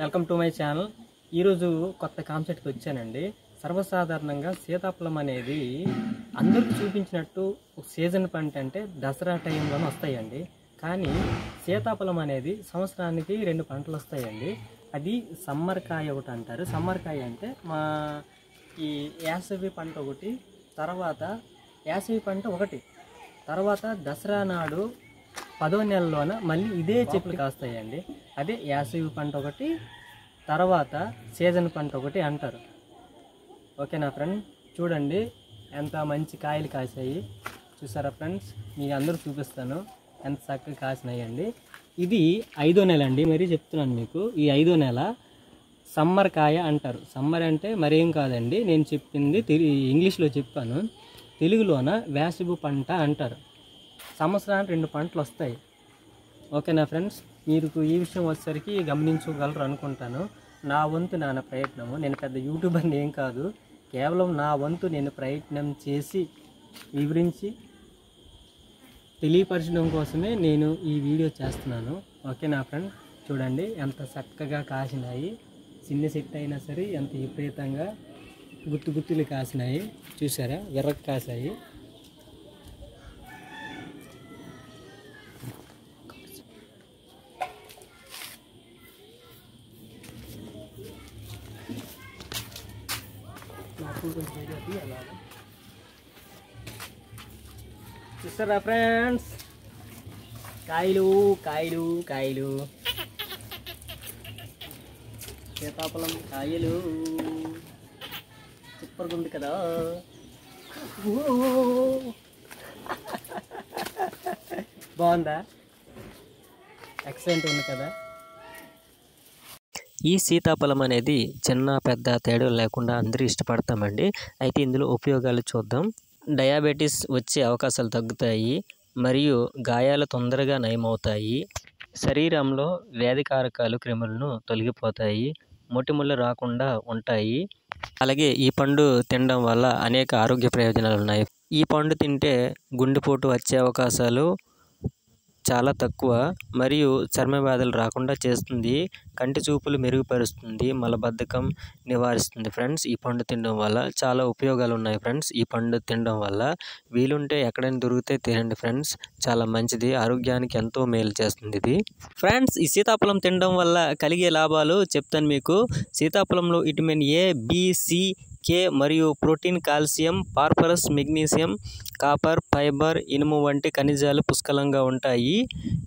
Welcome to my channel. ఈరోజు కొత్త కాన్సెప్ట్కి వచ్చానండి. సర్వసాధారణంగా సీతాఫలం అనేది అందరికి చూపించినట్టు ఒక సీజన్ పంట అంటే దసరా టైంలోనే వస్తాయండి. కానీ సీతాఫలం అనేది సంవత్సరానికి 2 పంటలు వస్తాయండి. అది సమ్మర్ కాయ ఒకటి అంటారు. సమ్మర్ కాయ అంటే మా ఈ యాసవి పంట ఒకటి, తర్వాత యాసవి పంట ఒకటి, తర్వాత దసరా నాడు 10వ నెలలోన మళ్ళీ ఇదే చెట్లు కాస్తాయండి. అదే యాసవి పంట ఒకటి, తర్వాత సీజన్ పంట ఒకటి అంటారు. ఓకేనా ఫ్రెండ్, చూడండి ఎంత మంచి కాయలు కాసాయి చూసారా ఫ్రెండ్స్. మీకు అందరూ చూపిస్తాను ఎంత చక్కగా కాసినాయండి. ఇది 5వ నెల అండి. మరీ చెప్తున్నాను మీకు, ఈ 5వ నెల సమ్మర్ కాయ అంటారు. సమ్మర్ అంటే మరేం కాదండి, నేను చెప్పింది ఇంగ్లీష్లో చెప్పాను, తెలుగులోన వేసవి పంట అంటారు. సంవత్సరానికి 2 పంటలు వస్తాయి. ఓకేనా ఫ్రెండ్స్, మీరు ఈ విషయం వచ్చేసరికి గమనించగలరు అనుకుంటాను. నా వంతు నా ప్రయత్నము, నేను పెద్ద యూట్యూబర్ని ఏం కాదు, కేవలం నా వంతు నేను ప్రయత్నం చేసి వివరించి తెలియపరచడం కోసమే నేను ఈ వీడియో చేస్తున్నాను. ఓకేనా ఫ్రెండ్, చూడండి ఎంత చక్కగా కాసినాయి. చిన్న చెట్టు అయినా సరే ఎంత విపరీతంగా గుత్తులు కాసినాయి చూసారా, ఎర్రగా కాసాయి. చూస్తారా ఫ్రెండ్స్, కాయలు కాయలు కాయలు, సీతాఫలం కాయలు సూపర్గా ఉంది కదా. బాగుందా, ఎక్సలెంట్ ఉంది కదా. ఈ సీతాఫలం అనేది చిన్న పెద్ద తేడా లేకుండా అందరూ ఇష్టపడతామండి. అయితే ఇందులో ఉపయోగాలు చూద్దాం. డయాబెటీస్ వచ్చే అవకాశాలు తగ్గుతాయి, మరియు గాయాలు తొందరగా నయమవుతాయి, శరీరంలో వ్యాధికారకాలు క్రిములను తొలగిపోతాయి, మొటిమలు రాకుండా ఉంటాయి. అలాగే ఈ పండు తినడం వల్ల అనేక ఆరోగ్య ప్రయోజనాలు ఉన్నాయి. ఈ పండు తింటే గుండెపోటు వచ్చే అవకాశాలు చాలా తక్కువ, మరియు చర్మ వ్యాధులు రాకుండా చేస్తుంది, కంటి చూపులు మెరుగుపరుస్తుంది, మలబద్ధకం నివారిస్తుంది. ఫ్రెండ్స్, ఈ పండు తినడం వల్ల చాలా ఉపయోగాలు ఉన్నాయి. ఫ్రెండ్స్, ఈ పండు తినడం వల్ల వీలుంటే ఎక్కడైనా దొరికితే తినండి ఫ్రెండ్స్, చాలా మంచిది, ఆరోగ్యానికి ఎంతో మేలు చేస్తుంది ఇది. ఫ్రెండ్స్, ఈ సీతాఫలం తినడం వల్ల కలిగే లాభాలు చెప్తాను మీకు. సీతాఫలంలో విటమిన్ ఏ, బి, సి, కే మరియు protein, calcium, phosphorus, magnesium, copper, fibre, ఇనుము వంటి ఖనిజాలు పుష్కలంగా ఉంటాయి.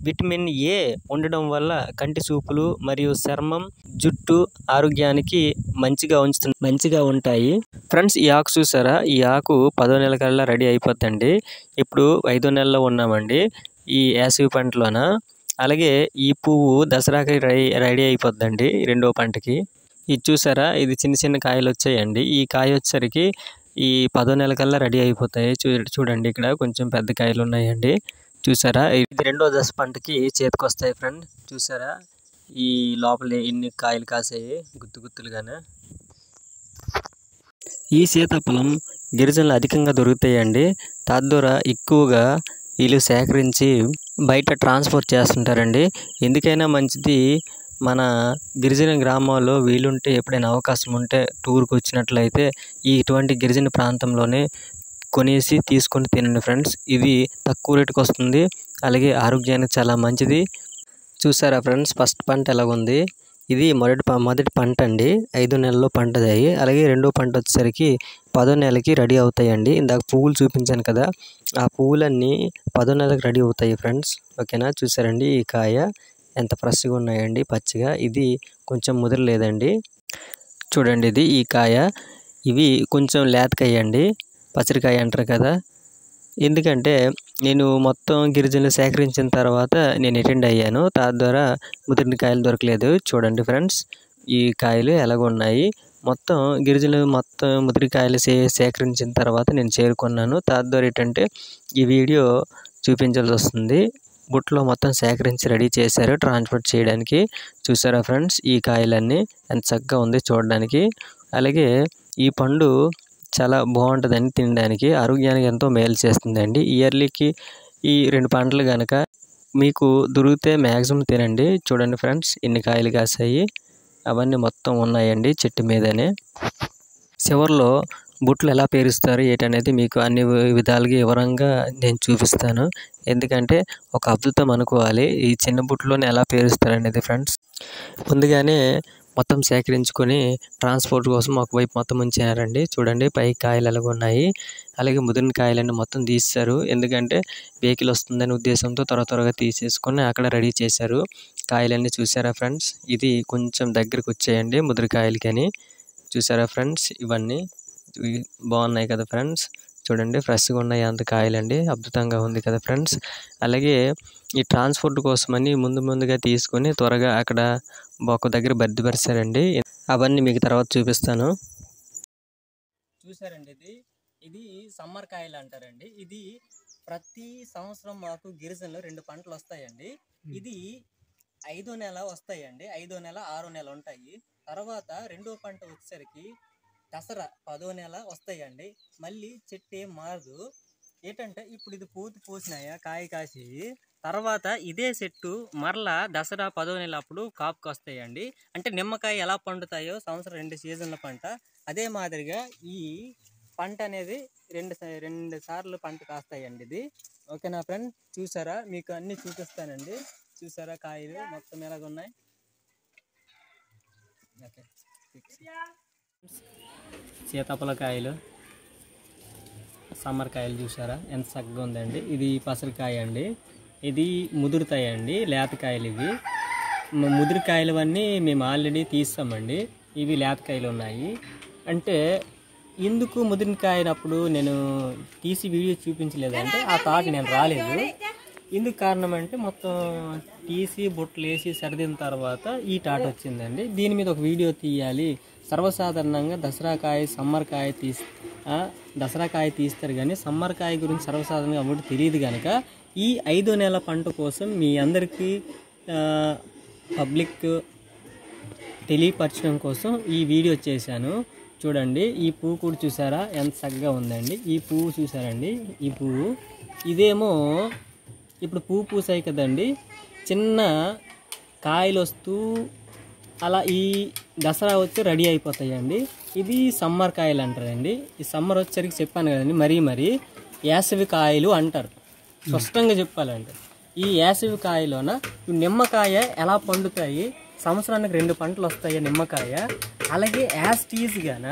విటమిన్ ఏ ఉండడం వల్ల కంటి చూపులు మరియు చర్మం, జుట్టు ఆరోగ్యానికి మంచిగా ఉంటాయి. ఫ్రెండ్స్, ఈ ఆకు చూసారా, ఈ ఆకు 10వ నెల కల్లా రెడీ అయిపోద్దండి. ఇప్పుడు 5వ నెలలో ఉన్నామండి ఈ యాసవి పంటలోన. అలాగే ఈ పువ్వు దసరాకి రెడీ అయిపోద్దండి 2వ పంటకి. ఇది చూసారా, ఇది చిన్న చిన్న కాయలు వచ్చాయండి. ఈ కాయ వచ్చేసరికి ఈ 10వ నెల కల్లా రెడీ అయిపోతాయి. చూడండి ఇక్కడ కొంచెం పెద్ద కాయలు ఉన్నాయండి చూసారా. ఇది 2వ దశ పంటకి చేతికి వస్తాయి ఫ్రెండ్. చూసారా ఈ లోపల ఎన్ని కాయలు కాసాయి గుత్తులుగానే. ఈ సీతాఫలం గిరిజనులు అధికంగా దొరుకుతాయండి. తద్వారా ఎక్కువగా వీళ్ళు సేకరించి బయట ట్రాన్స్పోర్ట్ చేస్తుంటారండి. ఎందుకైనా మంచిది, మన గిరిజన గ్రామాల్లో వీలుంటే ఎప్పుడైనా అవకాశం ఉంటే టూర్కి వచ్చినట్లయితే ఇటువంటి గిరిజన ప్రాంతంలోనే కొనేసి తీసుకొని తినండి ఫ్రెండ్స్. ఇది తక్కువ రేటుకి వస్తుంది, అలాగే ఆరోగ్యానికి చాలా మంచిది. చూసారా ఫ్రెండ్స్, ఫస్ట్ పంట ఎలాగుంది. ఇది మొదటి పంట అండి, 5వ నెలలో పంటది. అలాగే 2వ పంట వచ్చేసరికి 10వ నెలకి రెడీ అవుతాయండి. ఇందాక పువ్వులు చూపించాను కదా, ఆ పువ్వులన్నీ 10వ నెలకు రెడీ అవుతాయి ఫ్రెండ్స్. ఓకేనా, చూసారండి ఈ కాయ ఎంత ఫ్రెష్గా ఉన్నాయండి, పచ్చిగా. ఇది కొంచెం ముదరలేదండి. చూడండి ఇది ఈ కాయ, ఇవి కొంచెం లేతకాయండి, పచ్చడికాయ అంటారు కదా. ఎందుకంటే నేను మొత్తం గిరిజనులు సేకరించిన తర్వాత నేను అటెండ్ అయ్యాను, తద్వారా ముదిరిన కాయలు దొరకలేదు. చూడండి ఫ్రెండ్స్, ఈ కాయలు ఎలాగున్నాయి. మొత్తం గిరిజనులు మొత్తం ముదిరికాయలు సేకరించిన తర్వాత నేను చేరుకున్నాను. తద్వారా ఏంటంటే ఈ వీడియో చూపించాల్సి వస్తుంది. బుట్టలో మొత్తం సేకరించి రెడీ చేశారు ట్రాన్స్పోర్ట్ చేయడానికి. చూసారా ఫ్రెండ్స్, ఈ కాయలన్నీ ఎంత చక్కగా ఉంది చూడడానికి. అలాగే ఈ పండు చాలా బాగుంటుందండి తినడానికి, ఆరోగ్యానికి ఎంతో మేలు చేస్తుందండి. ఇయర్లీకి ఈ 2 పంటలు కనుక మీకు దొరికితే మ్యాక్సిమం తినండి. చూడండి ఫ్రెండ్స్, ఎన్ని కాయలు కాసాయి. అవన్నీ మొత్తం ఉన్నాయండి చెట్టు మీదనే. చివర్లో బుట్లు ఎలా పేరుస్తారు ఏంటనేది మీకు అన్ని విధాలుగా వివరంగా నేను చూపిస్తాను. ఎందుకంటే ఒక అద్భుతం అనుకోవాలి ఈ చిన్న బుట్టలోనే ఎలా పేరుస్తారనేది ఫ్రెండ్స్. ముందుగానే మొత్తం సేకరించుకొని ట్రాన్స్పోర్ట్ కోసం ఒకవైపు మొత్తం ఉంచారండి. చూడండి పై కాయలు ఎలాగ ఉన్నాయి. అలాగే ముదిరిన కాయలన్నీ మొత్తం తీశారు. ఎందుకంటే వెహికల్ వస్తుందనే ఉద్దేశంతో త్వరగా తీసేసుకొని అక్కడ రెడీ చేశారు. కాయలన్నీ చూసారా ఫ్రెండ్స్, ఇది కొంచెం దగ్గరికి వచ్చాయండి ముదిరికాయలకని. చూసారా ఫ్రెండ్స్, ఇవన్నీ బాగున్నాయి కదా ఫ్రెండ్స్. చూడండి ఫ్రెష్గా ఉన్నాయి అంత కాయలండి, అద్భుతంగా ఉంది కదా ఫ్రెండ్స్. అలాగే ఈ ట్రాన్స్పోర్ట్ కోసమని ముందుగా తీసుకొని త్వరగా అక్కడ ఒక దగ్గర భద్రపరిచారండి. అవన్నీ మీకు తర్వాత చూపిస్తాను. చూసారండి, ఇది సమ్మర్ కాయలు అంటారండి. ఇది ప్రతి సంవత్సరం మాకు గిరిజనలో 2 పంటలు వస్తాయండి. ఇది 5వ నెల వస్తాయండి, 5వ నెల 6వ నెల ఉంటాయి. తర్వాత 2వ పంట వచ్చేసరికి దసరా 10వ నెల వస్తాయండి. మళ్ళీ చెట్టు ఏం మారదు. ఏంటంటే ఇప్పుడు ఇది పూత పూసినాయా కాయ కాసి తర్వాత ఇదే చెట్టు మరలా దసరా 10వ నెల అప్పుడు కాపుకి వస్తాయండి. అంటే నిమ్మకాయ ఎలా పండుతాయో సంవత్సరం 2 సీజన్ల పంట, అదే మాదిరిగా ఈ పంట అనేది 2 సార్లు పంట కాస్తాయండి ఇది. ఓకేనా ఫ్రెండ్, చూసారా మీకు అన్నీ చూపిస్తానండి. చూసారా కాయలు మొత్తం ఎలాగున్నాయి. ఓకే, సీతాఫల కాయలు, సమ్మర్ కాయలు చూసారా ఎంత చక్కగా ఉందండి. ఇది పసరికాయ అండి, ఇది ముదురుతాయండి లేతకాయలు. ఇవి ముదిరికాయలవన్నీ మేము ఆల్రెడీ తీస్తామండి. ఇవి లేతకాయలు ఉన్నాయి. అంటే ఎందుకు ముదిరిన కాయనప్పుడు నేను తీసి వీడియో చూపించలేదంటే ఆ థాట్ నేను రాలేదు. ఎందుకు కారణం అంటే మొత్తం తీసి బొట్లు వేసి సరిదిన తర్వాత ఈ థాట్ వచ్చిందండి. దీని మీద ఒక వీడియో తీయాలి. సర్వసాధారణంగా దసరా కాయ తీస్తారు కానీ సమ్మర్ కాయ గురించి సర్వసాధారణంగా అప్పుడు తెలియదు కనుక ఈ 5వ నెల పంట కోసం మీ అందరికీ పబ్లిక్ తెలియపరచడం కోసం ఈ వీడియో చేశాను. చూడండి ఈ పువ్వు కూడా చూసారా ఎంత చక్కగా ఉందండి. ఈ పువ్వు చూసారండి, ఈ పువ్వు ఇదేమో ఇప్పుడు పువ్వు పూసాయి కదండి, చిన్న కాయలు వస్తూ అలా ఈ దసరా వచ్చి రెడీ అయిపోతాయండి. ఇది సమ్మర్ కాయలు అంటారండి. ఈ సమ్మర్ వచ్చేసరికి చెప్పాను కదండి, మరీ వేసవి కాయలు అంటారు. స్పష్టంగా చెప్పాలంటే ఈ వేసవి కాయలోన నిమ్మకాయ ఎలా పండుతాయి, సంవత్సరానికి 2 పంటలు వస్తాయి నిమ్మకాయ. అలాగే యాస్టీజ్గాన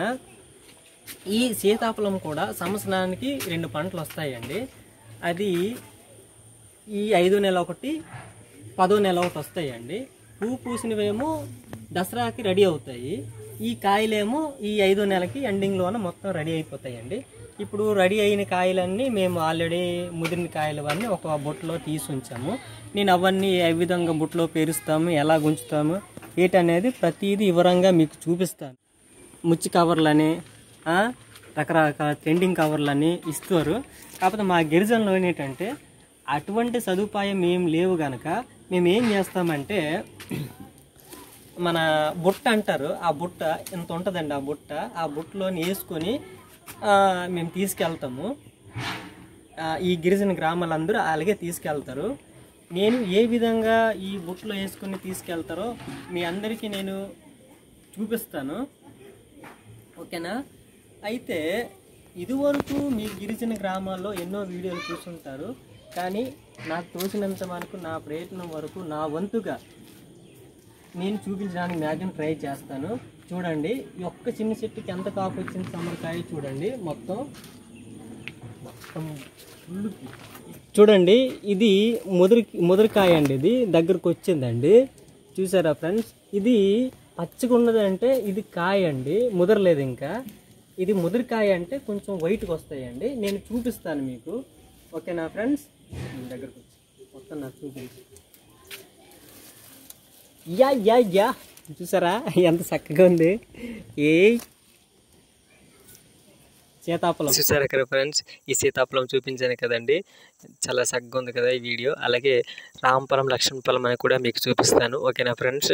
ఈ సీతాఫలం కూడా సంవత్సరానికి 2 పంటలు వస్తాయండి. అది ఈ 5వ నెల ఒకటి, 10వ నెల ఒకటి వస్తాయండి. పువ్వు పూసినవేమో దసరాకి రెడీ అవుతాయి. ఈ కాయలేమో ఈ 5వ నెలకి ఎండింగ్లోన మొత్తం రెడీ అయిపోతాయండి. ఇప్పుడు రెడీ అయిన కాయలన్నీ మేము ఆల్రెడీ ముదిరిన కాయలవన్నీ ఒక బుట్టలో తీసి ఉంచాము. నేను అవన్నీ ఏ విధంగా బుట్టలో పేరుస్తాము, ఎలా ఉంచుతాము ఏంటనేది ప్రతిదీ వివరంగా మీకు చూపిస్తాను. ముచ్చి కవర్లని రకరకాల ట్రెండింగ్ కవర్లని ఇస్తారు. కాకపోతే మా గిరిజనలో ఏంటంటే అటువంటి సదుపాయం ఏం లేవు కనుక మేము ఏం చేస్తామంటే మన బుట్ట అంటారు, ఆ బుట్ట ఎంత ఉంటుందండి, ఆ బుట్టలోని వేసుకొని మేము తీసుకెళ్తాము. ఈ గిరిజన గ్రామాలందరూ అలాగే తీసుకెళ్తారు. నేను ఏ విధంగా ఈ బుట్టలో వేసుకొని తీసుకెళ్తారో మీ అందరికీ నేను చూపిస్తాను. ఓకేనా? అయితే ఇదివరకు మీ గిరిజన గ్రామాల్లో ఎన్నో వీడియోలు చూస్తుంటారు. కానీ నాకు తోచినంత వరకు, నా ప్రయత్నం వరకు, నా వంతుగా నేను చూపించడానికి మ్యాక్సిమం ట్రై చేస్తాను. చూడండి ఈ ఒక్క చిన్న చెట్టుకి ఎంత కాపు వచ్చింది సమ్మర్కాయ. చూడండి మొత్తం చూడండి, ఇది ముదిరికాయ అండి. ఇది దగ్గరకు వచ్చిందండి, చూసారా ఫ్రెండ్స్. ఇది పచ్చగా ఉన్నదంటే ఇది కాయ అండి, ముదరలేదు ఇంకా. ఇది ముదిరికాయ అంటే కొంచెం వైట్గా వస్తాయండి. నేను చూపిస్తాను మీకు. ఓకేనా ఫ్రెండ్స్, దగ్గరకు వచ్చి మొత్తం నాకు చూపించి. యా చూసారా ఎంత చక్కగా ఉంది. సీతాఫలం చూసారా కదా ఫ్రెండ్స్, ఈ సీతాఫలం చూపించాను కదండి, చాలా చక్కగా ఉంది కదా ఈ వీడియో. అలాగే రామఫలం, లక్ష్మణఫలం అని కూడా మీకు చూపిస్తాను. ఓకేనా ఫ్రెండ్స్,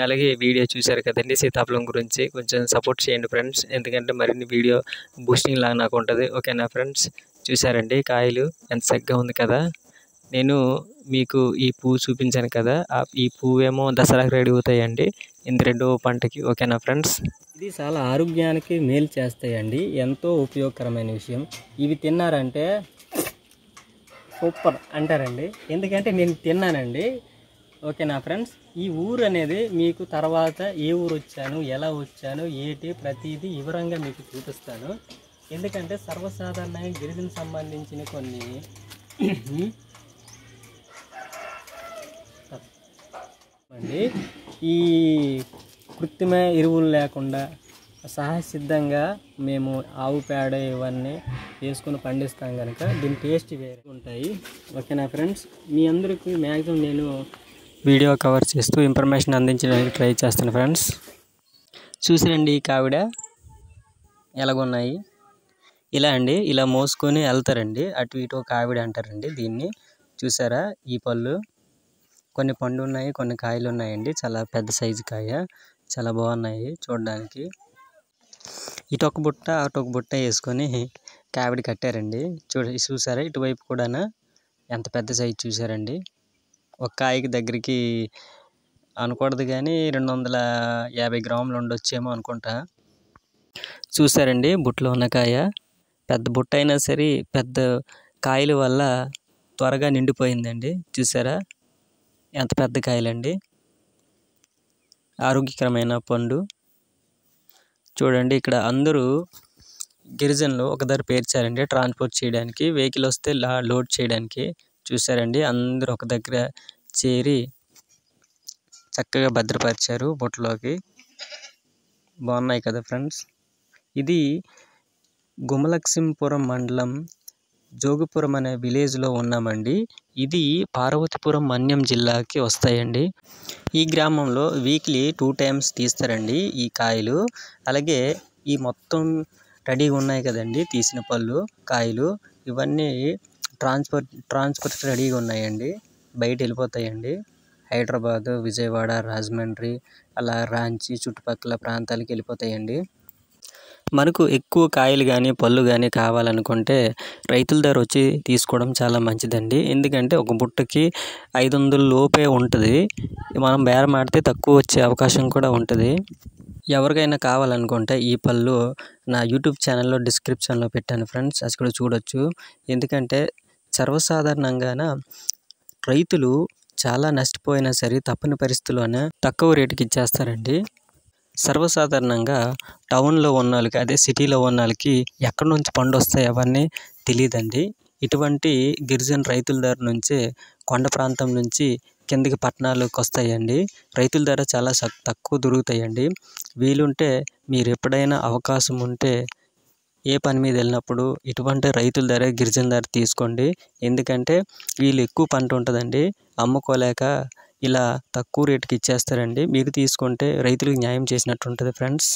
అలాగే వీడియో చూసారు కదండి సీతాఫలం గురించి. కొంచెం సపోర్ట్ చేయండి ఫ్రెండ్స్, ఎందుకంటే మరిన్ని వీడియో బూస్టింగ్ లాగా నాకు ఉంటుంది. ఓకేనా ఫ్రెండ్స్, చూసారండి కాయలు ఎంత చక్కగా ఉంది కదా. నేను మీకు ఈ పువ్వు చూపించాను కదా, ఈ పువ్వేమో దసరాకి రెడీ అవుతాయండి, ఇంత రెండో పంటకి. ఓకేనా ఫ్రెండ్స్? ఇది చాలా ఆరోగ్యానికి మేలు చేస్తాయండి, ఎంతో ఉపయోగకరమైన విషయం. ఇవి తిన్నారంటే సూపర్ అంటారండి, ఎందుకంటే నేను తిన్నానండి. ఓకేనా ఫ్రెండ్స్? ఈ ఊరు అనేది మీకు తర్వాత ఏ ఊరు వచ్చాను, ఎలా వచ్చాను, ఏంటి ప్రతిదీ వివరంగా మీకు చూపిస్తాను. ఎందుకంటే సర్వసాధారణంగా గిరిజన సంబంధించిన కొన్ని అండి ఈ కృత్రిమ ఎరువులు లేకుండా సహజసిద్ధంగా మేము ఆవు పేడ ఇవన్నీ వేసుకొని పండిస్తాం కనుక దీని టేస్ట్ వేరే ఉంటాయి. ఓకేనా ఫ్రెండ్స్? మీ అందరికీ మ్యాక్సిమం నేను వీడియో కవర్ చేస్తూ ఇన్ఫర్మేషన్ అందించడానికి ట్రై చేస్తాను ఫ్రెండ్స్. చూసిరండి ఈ కావిడ ఎలాగున్నాయి. ఇలా అండి, ఇలా మోసుకొని వెళ్తారండి, అటు ఇటు కావిడ అంటారండి దీన్ని. చూసారా ఈ పళ్ళు? కొన్ని పండు ఉన్నాయి, కొన్ని కాయలు ఉన్నాయండి. చాలా పెద్ద సైజు కాయ, చాలా బాగున్నాయి చూడడానికి. ఇటు ఒక బుట్ట అటు ఒక బుట్ట వేసుకొని కావిడి కట్టారండి. చూసారా ఇటువైపు కూడా ఎంత పెద్ద సైజు చూసారండి. ఒక కాయకి దగ్గరికి అనకూడదు కానీ 250 గ్రాములు ఉండొచ్చేమో అనుకుంటా. చూసారండి బుట్టలో ఉన్న కాయ. పెద్ద బుట్ట అయినా సరే పెద్ద కాయల వల్ల త్వరగా నిండిపోయిందండి. చూసారా ఎంత పెద్ద కాయలండి. ఆరోగ్యకరమైన పండు. చూడండి ఇక్కడ అందరూ గిరిజనులు ఒక దగ్గర పేర్చారండి ట్రాన్స్పోర్ట్ చేయడానికి, వెహికల్ వస్తే లోడ్ చేయడానికి. చూసారండి అందరూ ఒక దగ్గర చేరి చక్కగా భద్రపరిచారు బుట్టలోకి. బాగున్నాయి కదా ఫ్రెండ్స్? ఇది గుమలక్ష్మీపురం మండలం జోగిపురం అనే విలేజ్లో ఉన్నామండి. ఇది పార్వతీపురం మన్యం జిల్లాకి వస్తాయండి. ఈ గ్రామంలో వీక్లీ 2 times తీస్తారండి ఈ కాయలు. అలాగే ఈ మొత్తం రెడీగా ఉన్నాయి కదండి తీసిన పళ్ళు కాయలు, ఇవన్నీ ట్రాన్స్పోర్ట్ రెడీగా ఉన్నాయండి. బయట వెళ్ళిపోతాయండి. హైదరాబాదు, విజయవాడ, రాజమండ్రి, అలా రాంచీ చుట్టుపక్కల ప్రాంతాలకు వెళ్ళిపోతాయండి. మనకు ఎక్కువ కాయలు కానీ పళ్ళు కానీ కావాలనుకుంటే రైతుల దగ్గర వచ్చి తీసుకోవడం చాలా మంచిదండి. ఎందుకంటే ఒక బుట్టకి 500 లోపే ఉంటుంది. మనం బేరం ఆడితే తక్కువ వచ్చే అవకాశం కూడా ఉంటుంది. ఎవరికైనా కావాలనుకుంటే ఈ పళ్ళు నా యూట్యూబ్ ఛానల్లో డిస్క్రిప్షన్లో పెట్టాను ఫ్రెండ్స్, అక్కడ చూడొచ్చు. ఎందుకంటే సర్వసాధారణంగా రైతులు చాలా నష్టపోయినా సరే తప్పని పరిస్థితుల్లోనే తక్కువ రేటుకి ఇచ్చేస్తారండి. సర్వసాధారణంగా టౌన్లో ఉన్న వాళ్ళకి, అదే సిటీలో ఉన్న వాళ్ళకి ఎక్కడి నుంచి పండు వస్తాయి అవన్నీ తెలియదండి. ఇటువంటి గిరిజన రైతుల దగ్గర నుంచే కొండ ప్రాంతం నుంచి కిందకి పట్టణాలకు వస్తాయండి. రైతుల ధర చాలా తక్కువ దొరుకుతాయండి. వీలుంటే మీరు ఎప్పుడైనా అవకాశం ఉంటే ఏ పని మీద వెళ్ళినప్పుడు ఇటువంటి రైతుల ధర, గిరిజన ధర తీసుకోండి. ఎందుకంటే వీళ్ళు ఎక్కువ పంట ఉంటుందండి, అమ్ముకోలేక ఇలా తక్కువ రేటుకి ఇచ్చేస్తారండి. మీరు తీసుకుంటే రైతులకు న్యాయం చేసినట్టు ఉంటుంది ఫ్రెండ్స్.